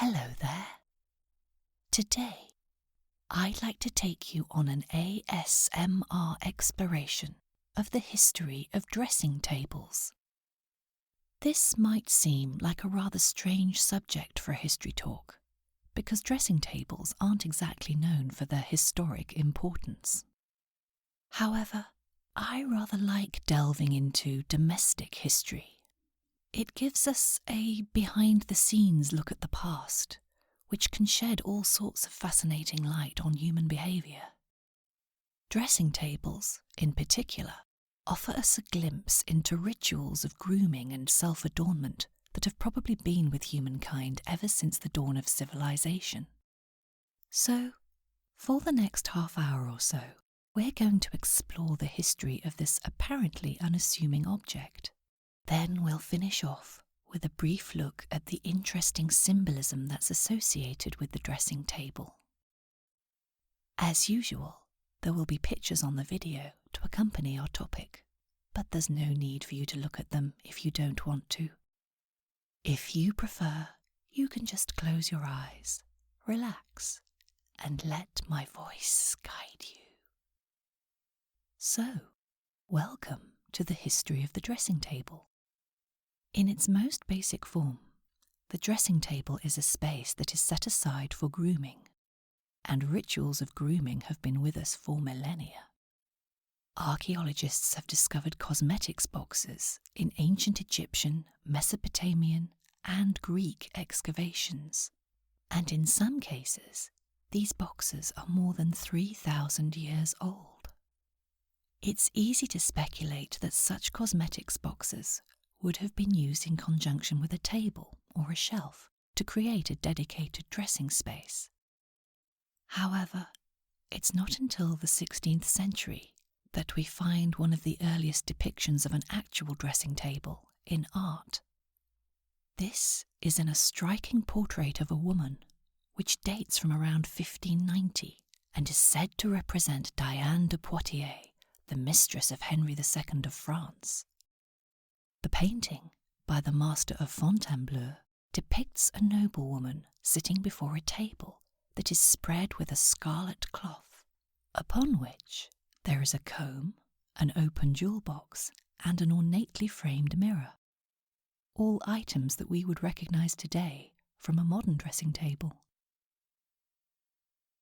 Hello there. Today, I'd like to take you on an ASMR exploration of the history of dressing tables. This might seem like a rather strange subject for a history talk, because dressing tables aren't exactly known for their historic importance. However, I rather like delving into domestic history. It gives us a behind-the-scenes look at the past, which can shed all sorts of fascinating light on human behaviour. Dressing tables, in particular, offer us a glimpse into rituals of grooming and self-adornment that have probably been with humankind ever since the dawn of civilization. So, for the next half hour or so, we're going to explore the history of this apparently unassuming object. Then we'll finish off with a brief look at the interesting symbolism that's associated with the dressing table. As usual, there will be pictures on the video to accompany our topic, but there's no need for you to look at them if you don't want to. If you prefer, you can just close your eyes, relax, and let my voice guide you. So, welcome to the history of the dressing table. In its most basic form, the dressing table is a space that is set aside for grooming, and rituals of grooming have been with us for millennia. Archaeologists have discovered cosmetics boxes in ancient Egyptian, Mesopotamian, and Greek excavations, and in some cases, these boxes are more than 3,000 years old. It's easy to speculate that such cosmetics boxes would have been used in conjunction with a table or a shelf to create a dedicated dressing space. However, it's not until the 16th century that we find one of the earliest depictions of an actual dressing table in art. This is in a striking portrait of a woman, which dates from around 1590 and is said to represent Diane de Poitiers, the mistress of Henry II of France. The painting, by the master of Fontainebleau, depicts a noblewoman sitting before a table that is spread with a scarlet cloth, upon which there is a comb, an open jewel box, and an ornately framed mirror. All items that we would recognise today from a modern dressing table.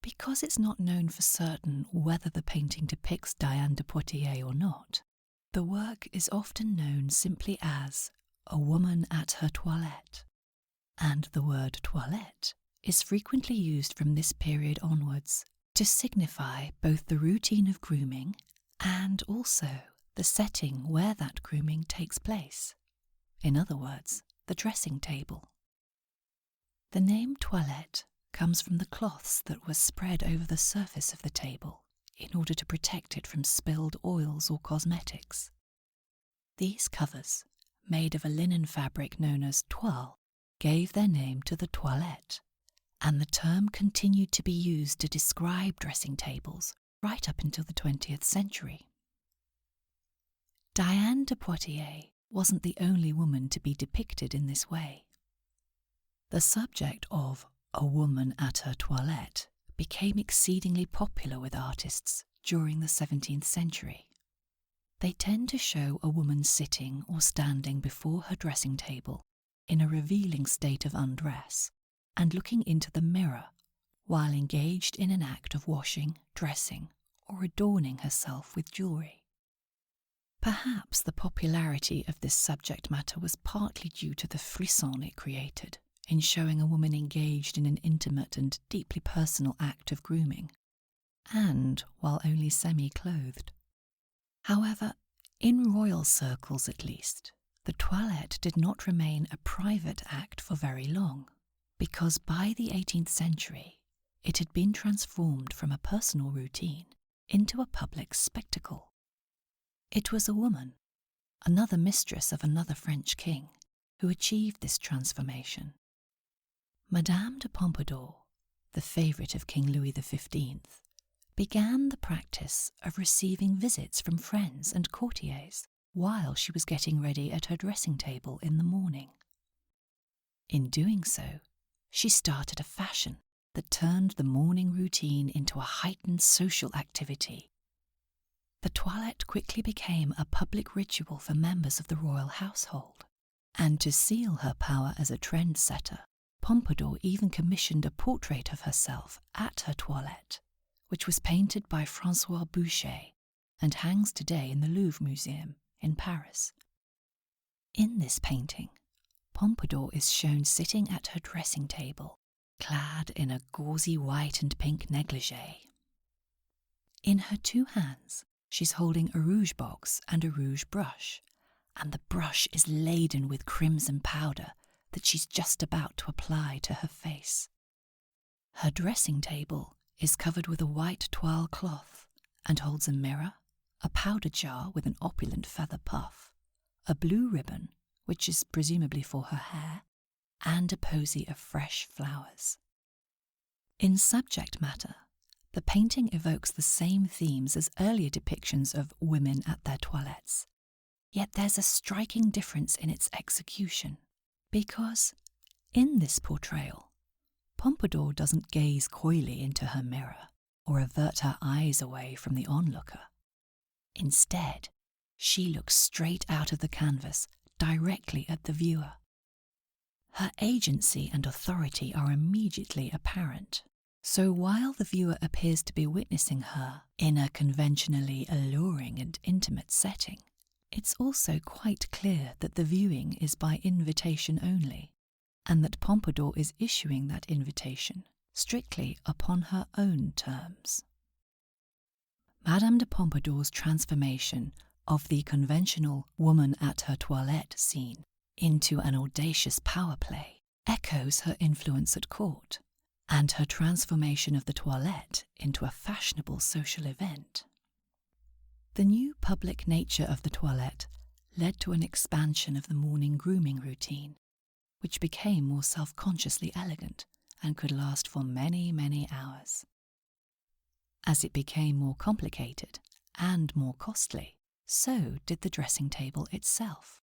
Because it's not known for certain whether the painting depicts Diane de Poitiers or not, the work is often known simply as a woman at her toilette, and the word toilette is frequently used from this period onwards to signify both the routine of grooming and also the setting where that grooming takes place. In other words, the dressing table. The name toilette comes from the cloths that were spread over the surface of the table in order to protect it from spilled oils or cosmetics. These covers, made of a linen fabric known as toile, gave their name to the toilette, and the term continued to be used to describe dressing tables right up until the 20th century. Diane de Poitiers wasn't the only woman to be depicted in this way. The subject of a woman at her toilette became exceedingly popular with artists during the 17th century. They tend to show a woman sitting or standing before her dressing table in a revealing state of undress and looking into the mirror while engaged in an act of washing, dressing, or adorning herself with jewellery. Perhaps the popularity of this subject matter was partly due to the frisson it created in showing a woman engaged in an intimate and deeply personal act of grooming, and while only semi-clothed. However, in royal circles at least, the toilette did not remain a private act for very long, because by the 18th century it had been transformed from a personal routine into a public spectacle. It was a woman, another mistress of another French king, who achieved this transformation. Madame de Pompadour, the favourite of King Louis XV, began the practice of receiving visits from friends and courtiers while she was getting ready at her dressing table in the morning. In doing so, she started a fashion that turned the morning routine into a heightened social activity. The toilette quickly became a public ritual for members of the royal household, and to seal her power as a trendsetter, Pompadour even commissioned a portrait of herself at her toilette, which was painted by François Boucher and hangs today in the Louvre Museum in Paris. In this painting, Pompadour is shown sitting at her dressing table, clad in a gauzy white and pink negligee. In her two hands, she's holding a rouge box and a rouge brush, and the brush is laden with crimson powder that she's just about to apply to her face. Her dressing table is covered with a white toile cloth and holds a mirror, a powder jar with an opulent feather puff, a blue ribbon, which is presumably for her hair, and a posy of fresh flowers. In subject matter, the painting evokes the same themes as earlier depictions of women at their toilettes, yet there's a striking difference in its execution, because in this portrayal, Pompadour doesn't gaze coyly into her mirror or avert her eyes away from the onlooker. Instead, she looks straight out of the canvas, directly at the viewer. Her agency and authority are immediately apparent, so while the viewer appears to be witnessing her in a conventionally alluring and intimate setting, it's also quite clear that the viewing is by invitation only, and that Pompadour is issuing that invitation strictly upon her own terms. Madame de Pompadour's transformation of the conventional woman at her toilette scene into an audacious power play echoes her influence at court, and her transformation of the toilette into a fashionable social event. The new public nature of the toilette led to an expansion of the morning grooming routine, which became more self-consciously elegant and could last for many, many hours. As it became more complicated and more costly, so did the dressing table itself.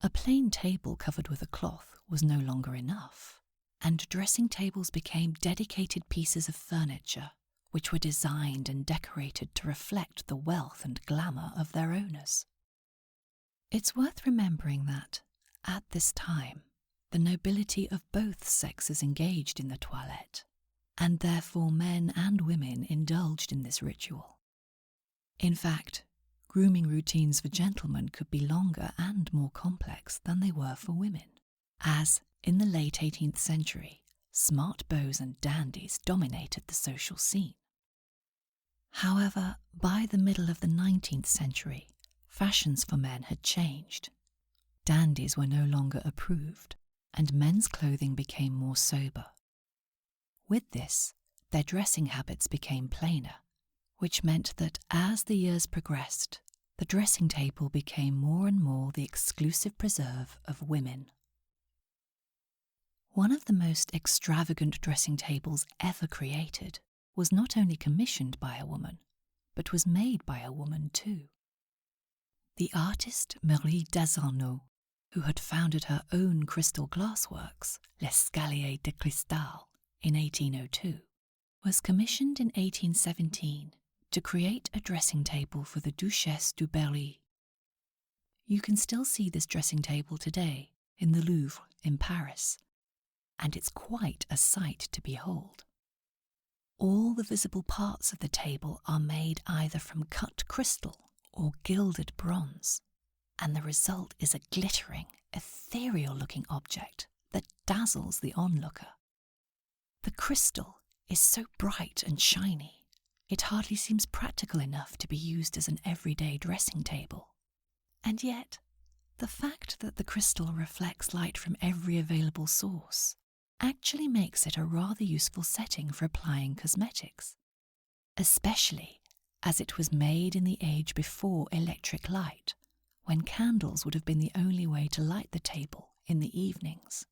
A plain table covered with a cloth was no longer enough, and dressing tables became dedicated pieces of furniture which were designed and decorated to reflect the wealth and glamour of their owners. It's worth remembering that, at this time, the nobility of both sexes engaged in the toilette, and therefore men and women indulged in this ritual. In fact, grooming routines for gentlemen could be longer and more complex than they were for women, as, in the late 18th century, smart beaux and dandies dominated the social scene. However, by the middle of the 19th century, fashions for men had changed. Dandies were no longer approved, and men's clothing became more sober. With this, their dressing habits became plainer, which meant that as the years progressed, the dressing table became more and more the exclusive preserve of women. One of the most extravagant dressing tables ever created was not only commissioned by a woman, but was made by a woman too. The artist Marie Desarnaud, who had founded her own crystal glassworks, L'Escalier de Cristal, in 1802, was commissioned in 1817 to create a dressing table for the Duchesse du Berry. You can still see this dressing table today in the Louvre in Paris, and it's quite a sight to behold. All the visible parts of the table are made either from cut crystal or gilded bronze, and the result is a glittering, ethereal-looking object that dazzles the onlooker. The crystal is so bright and shiny, it hardly seems practical enough to be used as an everyday dressing table. And yet, the fact that the crystal reflects light from every available source actually makes it a rather useful setting for applying cosmetics, especially as it was made in the age before electric light, when candles would have been the only way to light the table in the evenings.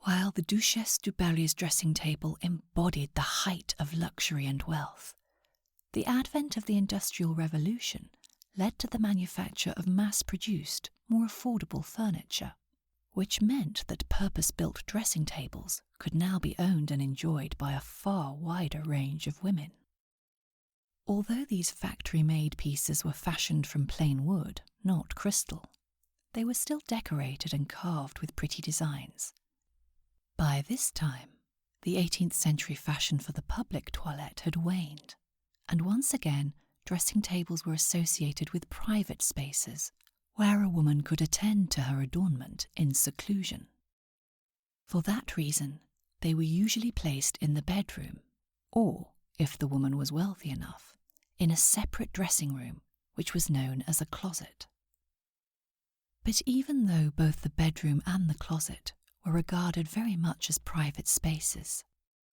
While the Duchesse du Berry's dressing table embodied the height of luxury and wealth, the advent of the Industrial Revolution led to the manufacture of mass-produced, more affordable furniture, which meant that purpose-built dressing tables could now be owned and enjoyed by a far wider range of women. Although these factory-made pieces were fashioned from plain wood, not crystal, they were still decorated and carved with pretty designs. By this time, the 18th century fashion for the public toilette had waned, and once again dressing tables were associated with private spaces, where a woman could attend to her adornment in seclusion. For that reason, they were usually placed in the bedroom, or, if the woman was wealthy enough, in a separate dressing room, which was known as a closet. But even though both the bedroom and the closet were regarded very much as private spaces,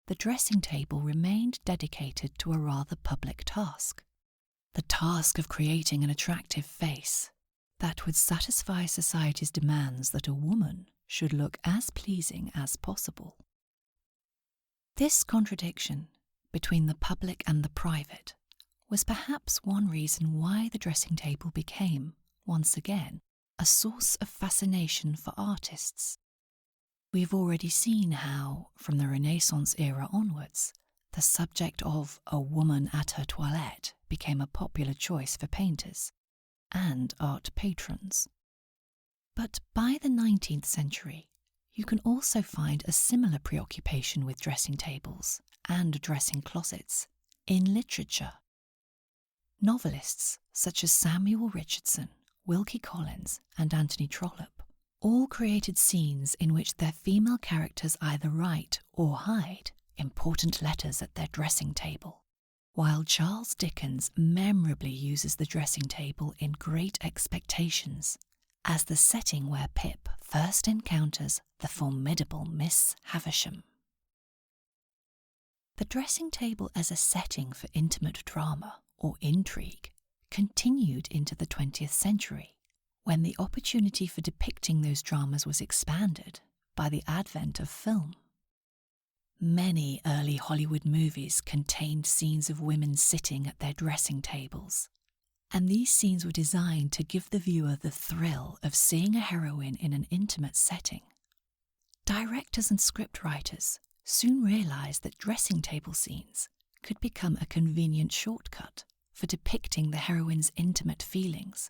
the dressing table remained dedicated to a rather public task, the task of creating an attractive face that would satisfy society's demands that a woman should look as pleasing as possible. This contradiction between the public and the private was perhaps one reason why the dressing table became, once again, a source of fascination for artists. We've already seen how, from the Renaissance era onwards, the subject of a woman at her toilette became a popular choice for painters and art patrons. But by the 19th century, you can also find a similar preoccupation with dressing tables and dressing closets in literature. Novelists such as Samuel Richardson, Wilkie Collins, and Anthony Trollope all created scenes in which their female characters either write or hide important letters at their dressing table, while Charles Dickens memorably uses the dressing table in Great Expectations as the setting where Pip first encounters the formidable Miss Havisham. The dressing table as a setting for intimate drama or intrigue continued into the 20th century, when the opportunity for depicting those dramas was expanded by the advent of film. Many early Hollywood movies contained scenes of women sitting at their dressing tables, and these scenes were designed to give the viewer the thrill of seeing a heroine in an intimate setting. Directors and scriptwriters soon realized that dressing table scenes could become a convenient shortcut for depicting the heroine's intimate feelings,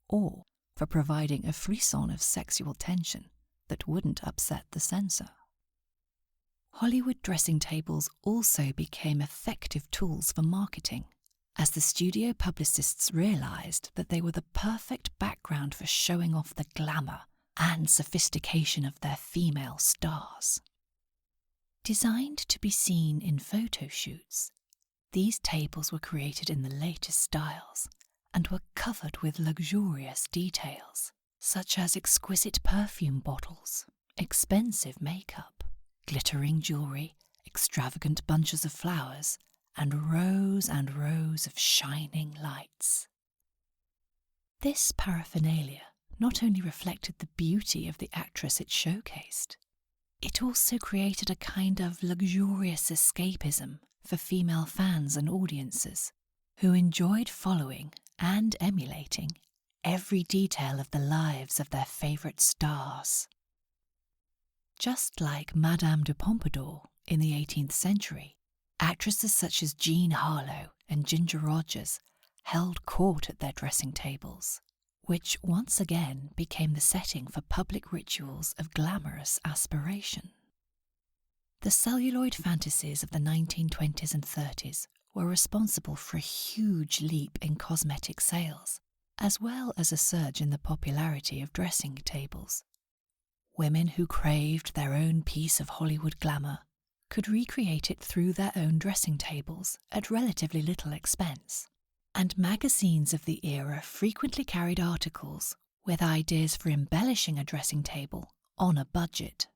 or for providing a frisson of sexual tension that wouldn't upset the censor. Hollywood dressing tables also became effective tools for marketing, as the studio publicists realized that they were the perfect background for showing off the glamour and sophistication of their female stars. Designed to be seen in photo shoots, these tables were created in the latest styles and were covered with luxurious details, such as exquisite perfume bottles, expensive makeup, glittering jewellery, extravagant bunches of flowers, and rows of shining lights. This paraphernalia not only reflected the beauty of the actress it showcased, it also created a kind of luxurious escapism for female fans and audiences who enjoyed following and emulating every detail of the lives of their favourite stars. Just like Madame de Pompadour in the 18th century, actresses such as Jean Harlow and Ginger Rogers held court at their dressing tables, which once again became the setting for public rituals of glamorous aspiration. The celluloid fantasies of the 1920s and 30s were responsible for a huge leap in cosmetic sales, as well as a surge in the popularity of dressing tables. Women who craved their own piece of Hollywood glamour could recreate it through their own dressing tables at relatively little expense, and magazines of the era frequently carried articles with ideas for embellishing a dressing table on a budget.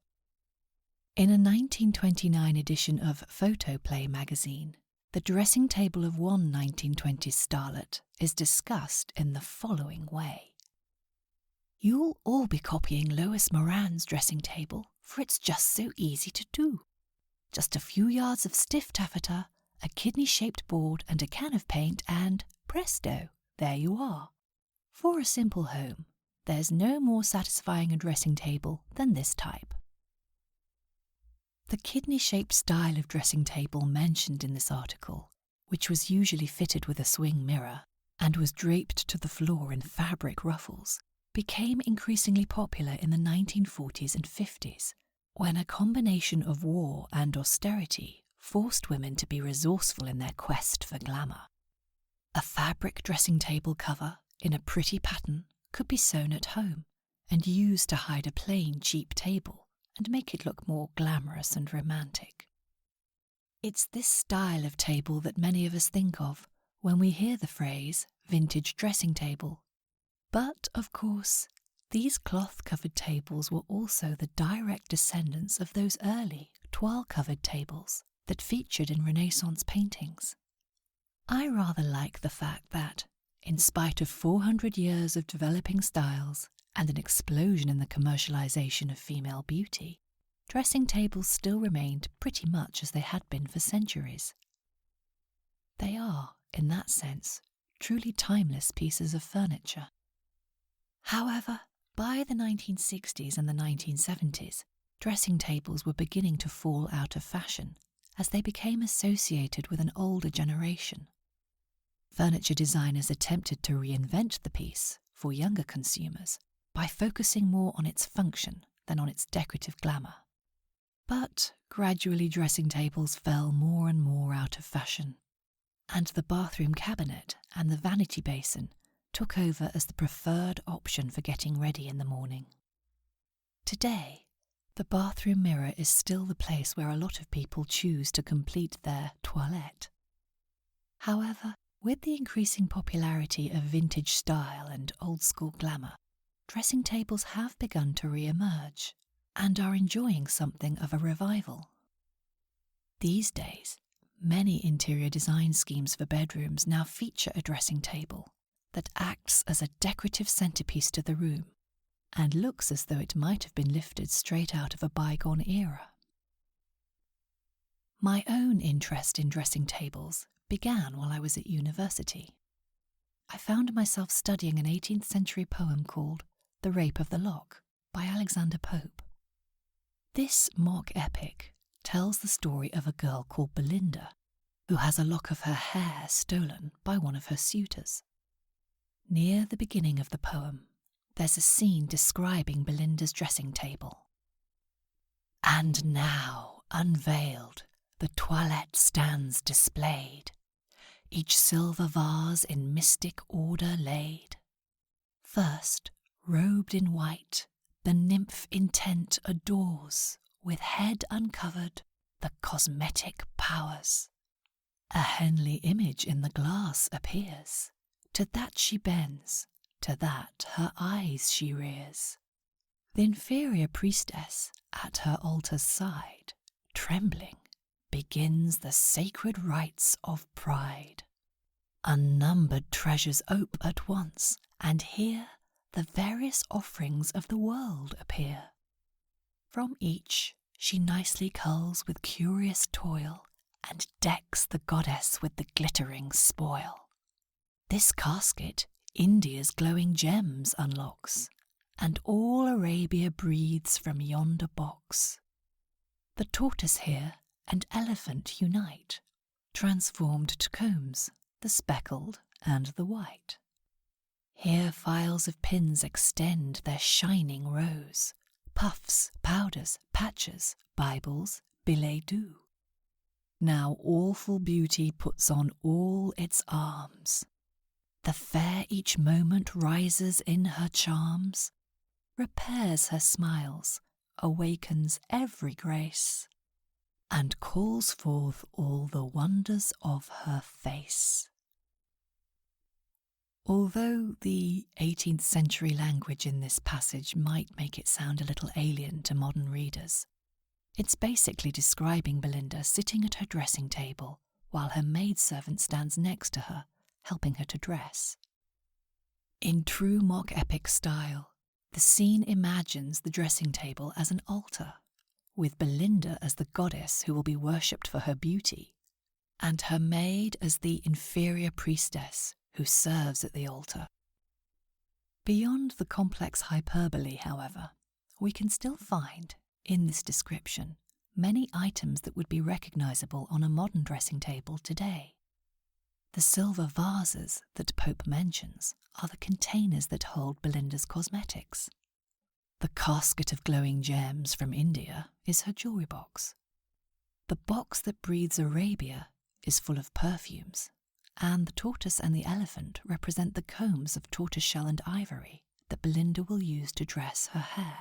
In a 1929 edition of Photoplay magazine, the dressing table of one 1920s starlet is discussed in the following way. "You'll all be copying Lois Moran's dressing table, for it's just so easy to do. Just a few yards of stiff taffeta, a kidney-shaped board and a can of paint, and presto, there you are. For a simple home, There's no more satisfying a dressing table than this type. The kidney-shaped style of dressing table mentioned in this article, which was usually fitted with a swing mirror and was draped to the floor in fabric ruffles, became increasingly popular in the 1940s and 50s, when a combination of war and austerity forced women to be resourceful in their quest for glamour. A fabric dressing table cover in a pretty pattern could be sewn at home and used to hide a plain, cheap table and make it look more glamorous and romantic. It's this style of table that many of us think of when we hear the phrase vintage dressing table. But, of course, these cloth-covered tables were also the direct descendants of those early toile-covered tables that featured in Renaissance paintings. I rather like the fact that, in spite of 400 years of developing styles and an explosion in the commercialization of female beauty, dressing tables still remained pretty much as they had been for centuries. They are, in that sense, truly timeless pieces of furniture. However, by the 1960s and the 1970s, dressing tables were beginning to fall out of fashion as they became associated with an older generation. Furniture designers attempted to reinvent the piece for younger consumers by focusing more on its function than on its decorative glamour. But gradually dressing tables fell more and more out of fashion, and the bathroom cabinet and the vanity basin took over as the preferred option for getting ready in the morning. Today, the bathroom mirror is still the place where a lot of people choose to complete their toilette. However, with the increasing popularity of vintage style and old-school glamour, dressing tables have begun to re-emerge and are enjoying something of a revival. These days, many interior design schemes for bedrooms now feature a dressing table that acts as a decorative centerpiece to the room and looks as though it might have been lifted straight out of a bygone era. My own interest in dressing tables began while I was at university. I found myself studying an 18th century poem called The Rape of the Lock by Alexander Pope. This mock epic tells the story of a girl called Belinda who has a lock of her hair stolen by one of her suitors. Near the beginning of the poem, there's a scene describing Belinda's dressing table. And now, unveiled, the toilette stands displayed, each silver vase in mystic order laid. First, robed in white, the nymph intent adores, with head uncovered, the cosmetic powers. A Henley image in the glass appears, to that she bends, to that her eyes she rears. The inferior priestess at her altar's side, trembling, begins the sacred rites of pride. Unnumbered treasures ope at once, and here the various offerings of the world appear. From each she nicely culls with curious toil, and decks the goddess with the glittering spoil. This casket India's glowing gems unlocks, and all Arabia breathes from yonder box. The tortoise here and elephant unite, transformed to combs, the speckled and the white. Here files of pins extend their shining rows, puffs, powders, patches, Bibles, billets doux. Now awful beauty puts on all its arms. The fair each moment rises in her charms, repairs her smiles, awakens every grace, and calls forth all the wonders of her face. Although the 18th century language in this passage might make it sound a little alien to modern readers, it's basically describing Belinda sitting at her dressing table while her maidservant stands next to her, helping her to dress. In true mock epic style, the scene imagines the dressing table as an altar, with Belinda as the goddess who will be worshipped for her beauty, and her maid as the inferior priestess who serves at the altar. Beyond the complex hyperbole, however, we can still find, in this description, many items that would be recognisable on a modern dressing table today. The silver vases that Pope mentions are the containers that hold Belinda's cosmetics. The casket of glowing gems from India is her jewellery box. The box that breathes Arabia is full of perfumes, and the tortoise and the elephant represent the combs of tortoiseshell and ivory that Belinda will use to dress her hair.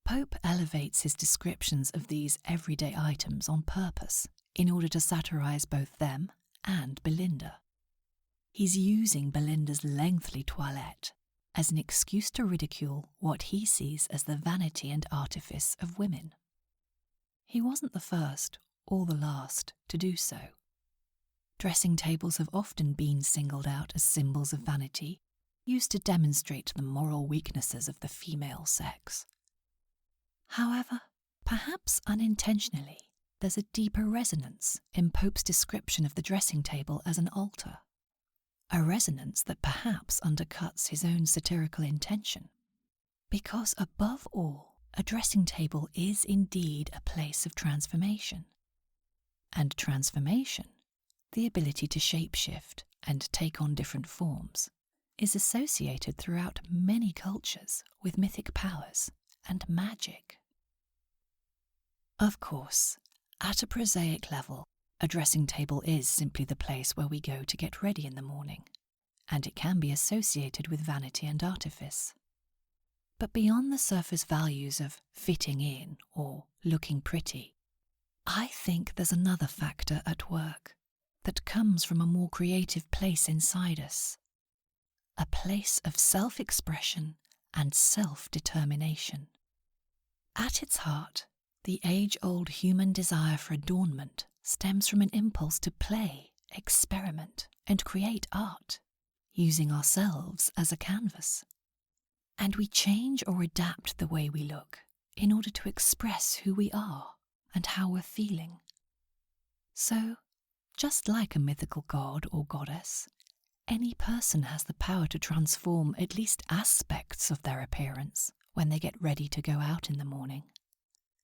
Pope elevates his descriptions of these everyday items on purpose in order to satirise both them and Belinda. He's using Belinda's lengthy toilette as an excuse to ridicule what he sees as the vanity and artifice of women. He wasn't the first or the last to do so. Dressing tables have often been singled out as symbols of vanity, used to demonstrate the moral weaknesses of the female sex. However, perhaps unintentionally, there's a deeper resonance in Pope's description of the dressing table as an altar, a resonance that perhaps undercuts his own satirical intention. Because above all, a dressing table is indeed a place of transformation. And transformation, the ability to shapeshift and take on different forms, is associated throughout many cultures with mythic powers and magic. Of course, at a prosaic level, a dressing table is simply the place where we go to get ready in the morning, and it can be associated with vanity and artifice. But beyond the surface values of fitting in or looking pretty, I think there's another factor at work that comes from a more creative place inside us, a place of self-expression and self-determination. At its heart, the age-old human desire for adornment stems from an impulse to play, experiment, and create art, using ourselves as a canvas. And we change or adapt the way we look in order to express who we are and how we're feeling. So, just like a mythical god or goddess, any person has the power to transform at least aspects of their appearance when they get ready to go out in the morning.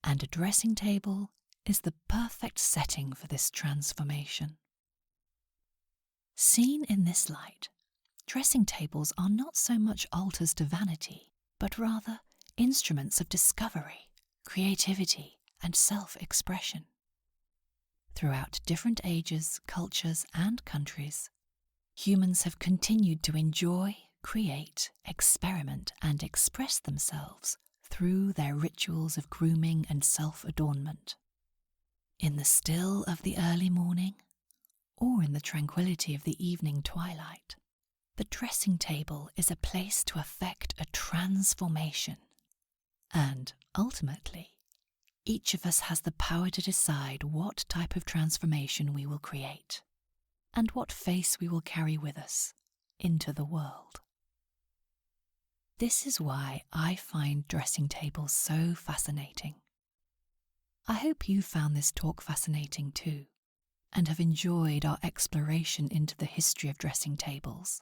And a dressing table is the perfect setting for this transformation. Seen in this light, dressing tables are not so much altars to vanity, but rather instruments of discovery, creativity, and self-expression. Throughout different ages, cultures, and countries, humans have continued to enjoy, create, experiment, and express themselves through their rituals of grooming and self-adornment. In the still of the early morning, or in the tranquility of the evening twilight, the dressing table is a place to effect a transformation. And, ultimately, each of us has the power to decide what type of transformation we will create, and what face we will carry with us into the world. This is why I find dressing tables so fascinating. I hope you found this talk fascinating too, and have enjoyed our exploration into the history of dressing tables.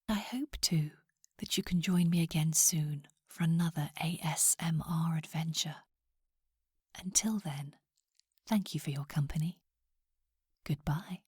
I hope too that you can join me again soon for another ASMR adventure. Until then, thank you for your company. Goodbye.